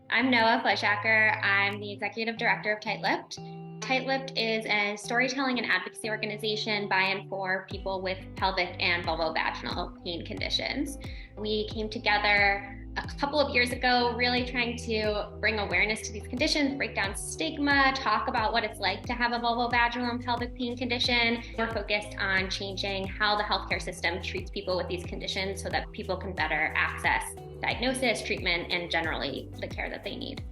I'm Noa Fleischaker. I'm the executive director of Tight-Lipped. Tight-Lipped is a storytelling and advocacy organization by and for people with pelvic and vulvovaginal pain conditions. We came together a couple of years ago, really trying to bring awareness to these conditions, break down stigma, talk about what it's like to have a vulvovaginal and pelvic pain condition. We're focused on changing how the healthcare system treats people with these conditions so that people can better access diagnosis, treatment, and generally the care that they need.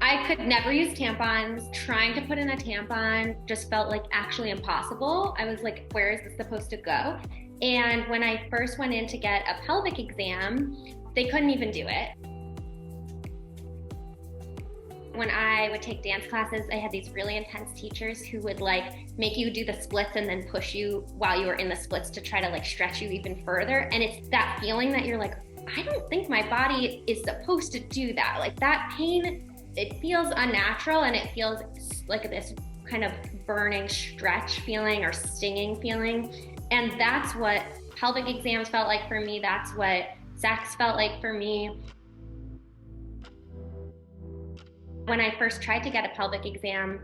I could never use tampons. Trying to put in a tampon just felt like actually impossible. I was like, where is this supposed to go? And when I first went in to get a pelvic exam, they couldn't even do it. When I would take dance classes, I had these really intense teachers who would like make you do the splits and then push you while you were in the splits to try to like stretch you even further. And it's that feeling that you're like, I don't think my body is supposed to do that. Like that pain, it feels unnatural and it feels like this kind of burning stretch feeling or stinging feeling. And that's what pelvic exams felt like for me. That's what sex felt like for me. When I first tried to get a pelvic exam,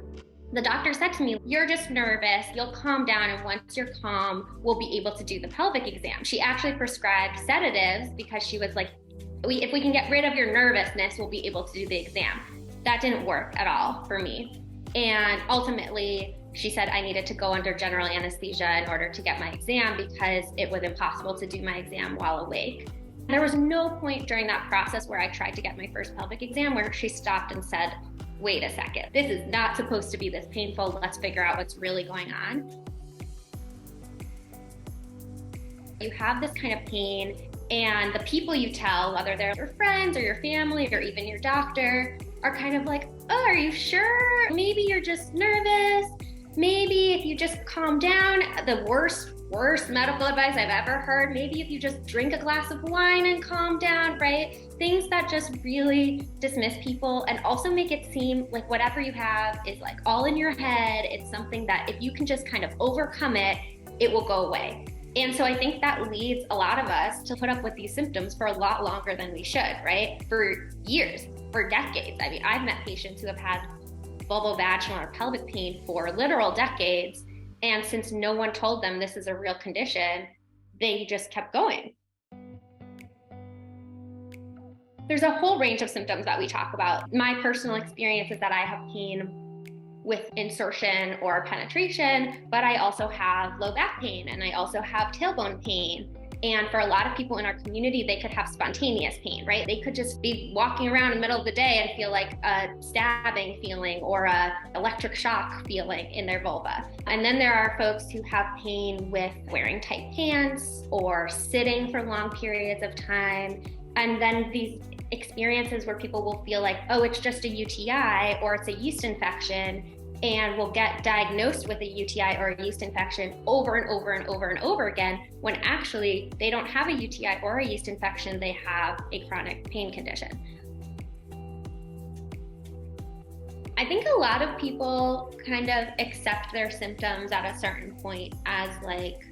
the doctor said to me, you're just nervous, you'll calm down, and once you're calm, we'll be able to do the pelvic exam. She actually prescribed sedatives because she was like, if we can get rid of your nervousness, we'll be able to do the exam. That didn't work at all for me. And ultimately, she said I needed to go under general anesthesia in order to get my exam because it was impossible to do my exam while awake. There was no point during that process where I tried to get my first pelvic exam where she stopped and said, wait a second, this is not supposed to be this painful. Let's figure out what's really going on. You have this kind of pain and the people you tell, whether they're your friends or your family or even your doctor, are kind of like, oh, are you sure? Maybe you're just nervous. Maybe if you just calm down, the worst medical advice I've ever heard, maybe if you just drink a glass of wine and calm down, right? Things that just really dismiss people and also make it seem like whatever you have is like all in your head. It's something that if you can just kind of overcome it, it will go away. And so I think that leads a lot of us to put up with these symptoms for a lot longer than we should, right? For years, for decades. I mean, I've met patients who have had vulvovaginal or pelvic pain for literal decades. And since no one told them this is a real condition, they just kept going. There's a whole range of symptoms that we talk about. My personal experience is that I have pain with insertion or penetration, but I also have low back pain and I also have tailbone pain. And for a lot of people in our community, they could have spontaneous pain, right? They could just be walking around in the middle of the day and feel like a stabbing feeling or a electric shock feeling in their vulva. And then there are folks who have pain with wearing tight pants or sitting for long periods of time. And then these experiences where people will feel like, oh, it's just a UTI or it's a yeast infection, and will get diagnosed with a UTI or a yeast infection over and over and over and over again, when actually they don't have a UTI or a yeast infection, they have a chronic pain condition. I think a lot of people kind of accept their symptoms at a certain point as like,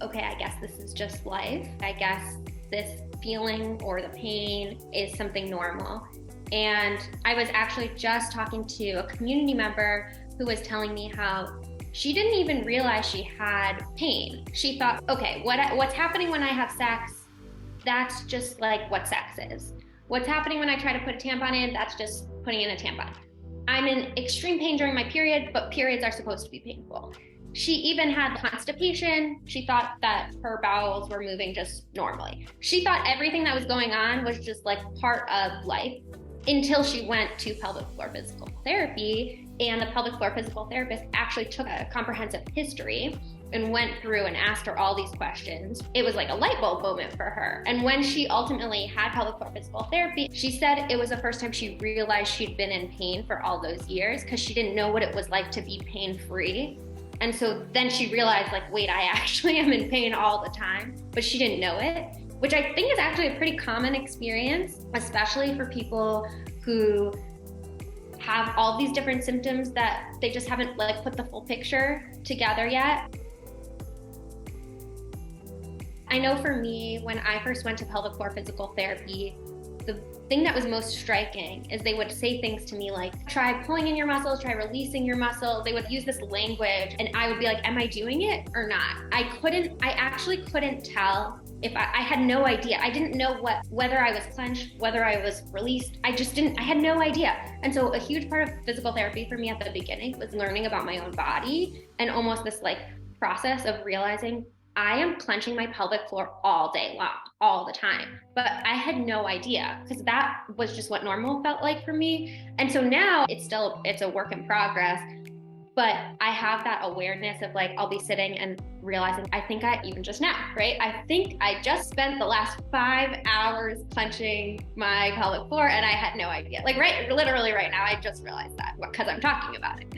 okay, I guess this is just life. I guess this feeling or the pain is something normal. And I was actually just talking to a community member who was telling me how she didn't even realize she had pain. She thought, okay, what's happening when I have sex? That's just like what sex is. What's happening when I try to put a tampon in? That's just putting in a tampon. I'm in extreme pain during my period, but periods are supposed to be painful. She even had constipation. She thought that her bowels were moving just normally. She thought everything that was going on was just like part of life, until she went to pelvic floor physical therapy, and the pelvic floor physical therapist actually took a comprehensive history and went through and asked her all these questions. It was like a light bulb moment for her. And when she ultimately had pelvic floor physical therapy, she said it was the first time she realized she'd been in pain for all those years because she didn't know what it was like to be pain-free. And so then she realized, like, wait, I actually am in pain all the time, but she didn't know it, which I think is actually a pretty common experience, especially for people who have all these different symptoms that they just haven't like put the full picture together yet. I know for me, when I first went to pelvic floor physical therapy, the thing that was most striking is they would say things to me like, try pulling in your muscles, try releasing your muscles. They would use this language and I would be like, am I doing it or not? I actually couldn't tell if I had no idea. I didn't know whether I was clenched, whether I was released. I had no idea. And so a huge part of physical therapy for me at the beginning was learning about my own body and almost this like process of realizing I am clenching my pelvic floor all day long, all the time. But I had no idea because that was just what normal felt like for me. And so now it's a work in progress, but I have that awareness of like, I'll be sitting and realizing, even just now, right? I think I just spent the last 5 hours clenching my pelvic floor and I had no idea. Like literally right now, I just realized that because I'm talking about it.